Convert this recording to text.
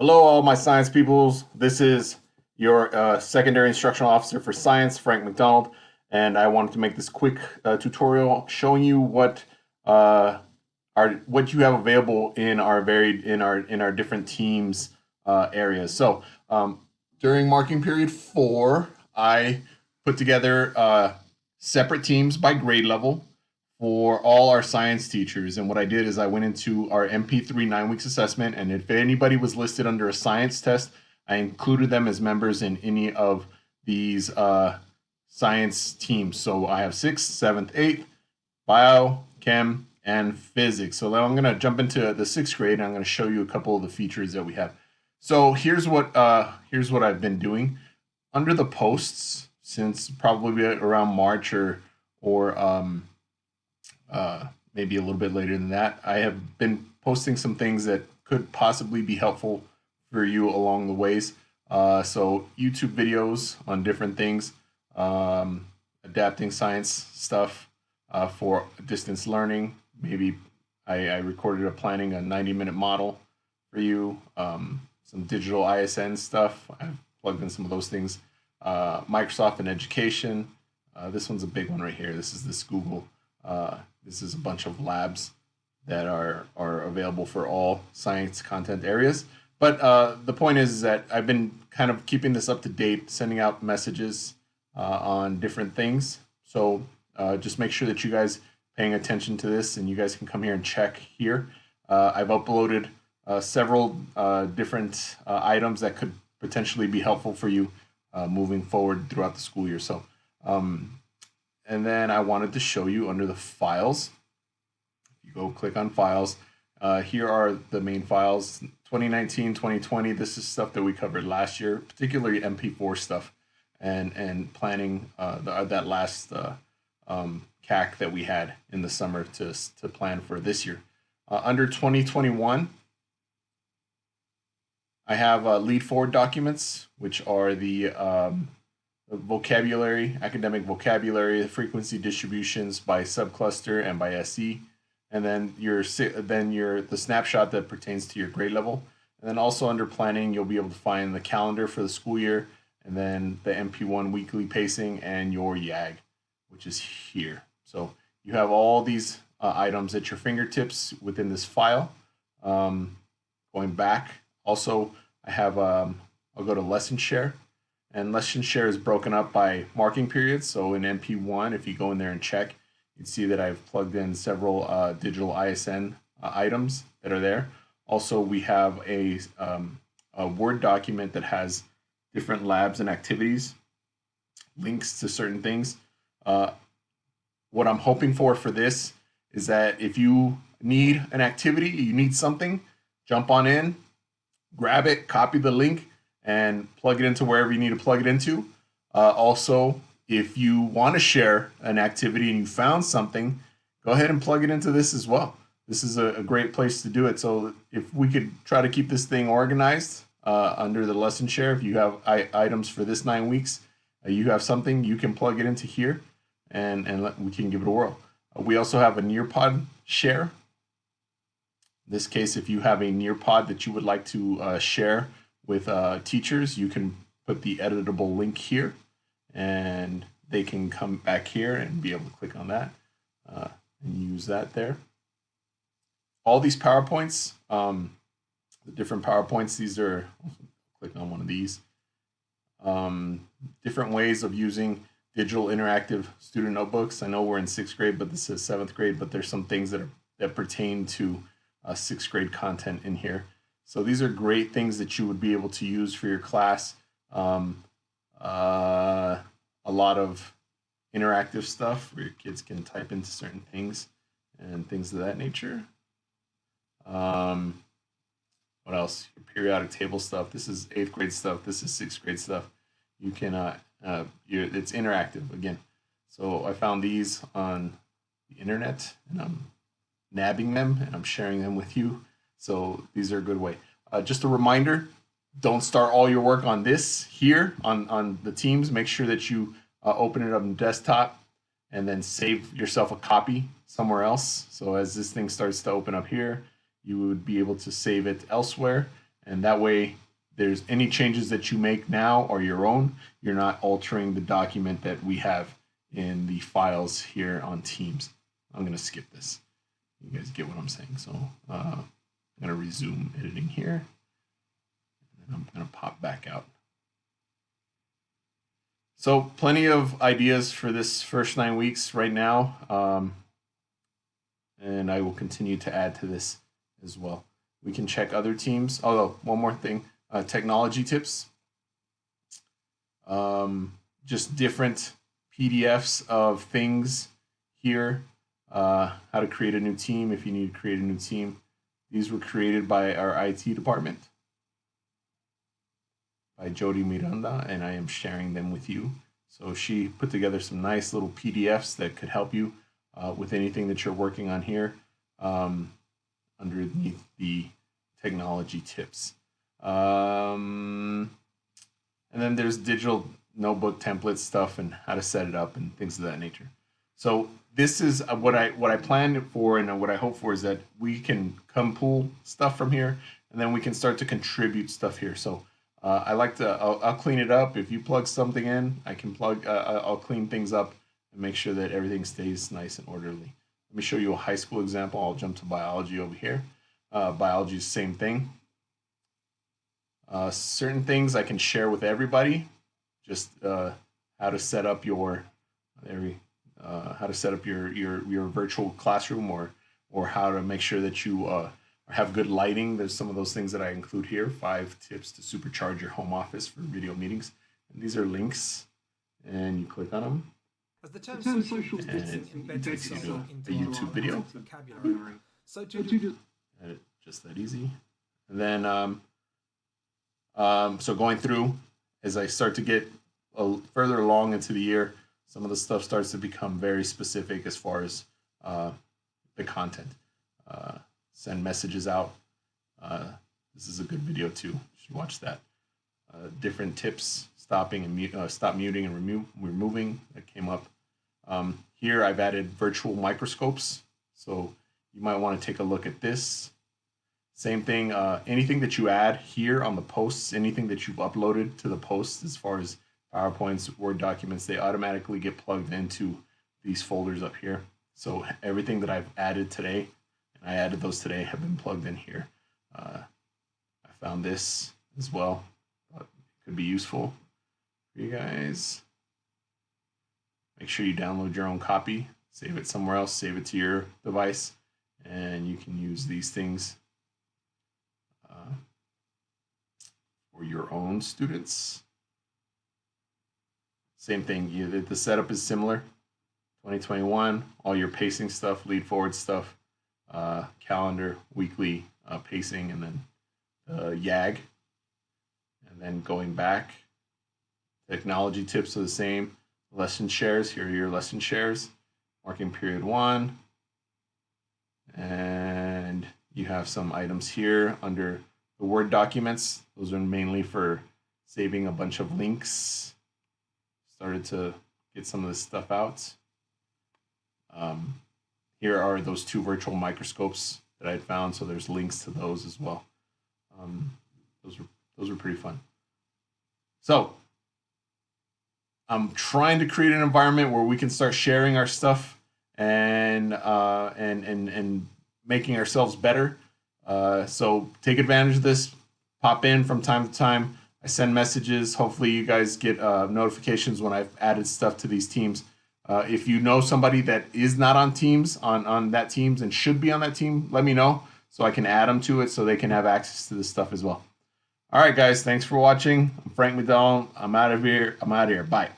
Hello, all my science peoples. This is your secondary instructional officer for science, Frank McDonald, and I wanted to make this quick tutorial showing you uh, what you have available in our different teams areas. During marking period 4, I put together separate teams by grade level for all our science teachers. And what I did is I went into our MP3 9 weeks assessment, and if anybody was listed under a science test, I included them as members in any of these science teams. So I have sixth, seventh, eighth, bio, chem, and physics. So now I'm going to jump into the sixth grade, and I'm going to show you a couple of the features that we have. So here's what I've been doing under the posts since probably around March or maybe a little bit later than that. I have been posting some things that could possibly be helpful for you along the ways. So YouTube videos on different things, adapting science stuff for distance learning. Maybe I recorded planning a 90-minute model for you. Some digital ISN stuff. I've plugged in some of those things. Microsoft and education. This one's a big one right here. This Google. This is a bunch of labs that are available for all science content areas. But the point is that I've been kind of keeping this up to date, sending out messages on different things. So just make sure that you guys paying attention to this, and you guys can come here and check here. I've uploaded several different items that could potentially be helpful for you moving forward throughout the school year. And then I wanted to show you under the files. If you go click on files, here are the main files. 2019, 2020, this is stuff that we covered last year, particularly MP4 stuff, and planning that last CAC that we had in the summer to plan for this year. Under 2021, I have lead forward documents, which are the vocabulary, academic vocabulary, frequency distributions by subcluster and by SE, and then the snapshot that pertains to your grade level. And then also under planning, you'll be able to find the calendar for the school year, and then the MP1 weekly pacing and your YAG, which is here. So you have all these items at your fingertips within this file. Going back, also I have I'll go to lesson share. And lesson share is broken up by marking periods. So in MP1, if you go in there and check, you'd see that I've plugged in several digital ISN items that are there. Also, we have a Word document that has different labs and activities, links to certain things. What I'm hoping for this is that if you need an activity, you need something, jump on in, grab it, copy the link, and plug it into wherever you need to plug it into. Also, if you want to share an activity and you found something, go ahead and plug it into this as well. This is a great place to do it. So if we could try to keep this thing organized under the lesson share, if you have items for this 9 weeks, you have something, you can plug it into here, and we can give it a whirl. We also have a Nearpod share. In this case, if you have a Nearpod that you would like to share with teachers, you can put the editable link here, and they can come back here and be able to click on that and use that there. All these PowerPoints, the different PowerPoints, these are, click on one of these, different ways of using digital interactive student notebooks. I know we're in 6th grade, but this is 7th grade, but there's some things that pertain to 6th grade content in here. So these are great things that you would be able to use for your class. A lot of interactive stuff where your kids can type into certain things and things of that nature. What else? Your periodic table stuff. This is 8th grade stuff. This is 6th grade stuff. You can, it's interactive again. So I found these on the internet, and I'm nabbing them and I'm sharing them with you. So these are a good way. Just a reminder, don't start all your work on this here on the Teams. Make sure that you open it up on desktop and then save yourself a copy somewhere else. So as this thing starts to open up here, you would be able to save it elsewhere. And that way, there's any changes that you make now are your own. You're not altering the document that we have in the files here on Teams. I'm going to skip this. You guys get what I'm saying. So I'm going to resume editing here. And I'm going to pop back out. So plenty of ideas for this first 9 weeks right now. And I will continue to add to this as well. We can check other teams. Although, one more thing, technology tips. Just different PDFs of things here. How to create a new team if you need to create a new team. These were created by our IT department, by Jody Miranda, and I am sharing them with you. So she put together some nice little PDFs that could help you with anything that you're working on here underneath the technology tips. And then there's digital notebook template stuff and how to set it up and things of that nature. So this is what I planned for, and what I hope for is that we can come pull stuff from here, and then we can start to contribute stuff here. So I like to I'll clean it up. If you plug something in, I can plug. I'll clean things up and make sure that everything stays nice and orderly. Let me show you a high school example. I'll jump to biology over here. Biology is the same thing. Certain things I can share with everybody. Just how to set up your how to set up your virtual classroom, or how to make sure that you have good lighting. There's some of those things that I include here. 5 tips to supercharge your home office for video meetings. And these are links, and you click on them. As the term social and it takes you to a YouTube video. vocabulary. So Just that easy. And then so going through, as I start to get further along into the year, some of the stuff starts to become very specific as far as the content. Send messages out. This is a good video too. You should watch that. Different tips, stopping and stop muting and removing that came up. Here I've added virtual microscopes, so you might want to take a look at this. Same thing, anything that you add here on the posts, anything that you've uploaded to the posts as far as PowerPoints, Word documents, they automatically get plugged into these folders up here. So everything that I've added today, and I added those today, have been plugged in here. I found this as well. Thought it could be useful for you guys. Make sure you download your own copy, save it somewhere else, save it to your device, and you can use these things for your own students. Same thing, the setup is similar. 2021, all your pacing stuff, lead forward stuff, calendar, weekly pacing, and then YAG. And then going back, technology tips are the same. Lesson shares, here are your lesson shares. Marking period 1. And you have some items here under the Word documents. Those are mainly for saving a bunch of links. Started to get some of this stuff out. Here are those 2 virtual microscopes that I found, so there's links to those as well. Those were pretty fun. So I'm trying to create an environment where we can start sharing our stuff and making ourselves better. So take advantage of this. Pop in from time to time. I send messages. Hopefully you guys get notifications when I've added stuff to these teams. If you know somebody that is not on Teams, on that Teams, and should be on that team, let me know so I can add them to it so they can have access to this stuff as well. All right, guys. Thanks for watching. I'm Frank McDonald. I'm out of here. Bye.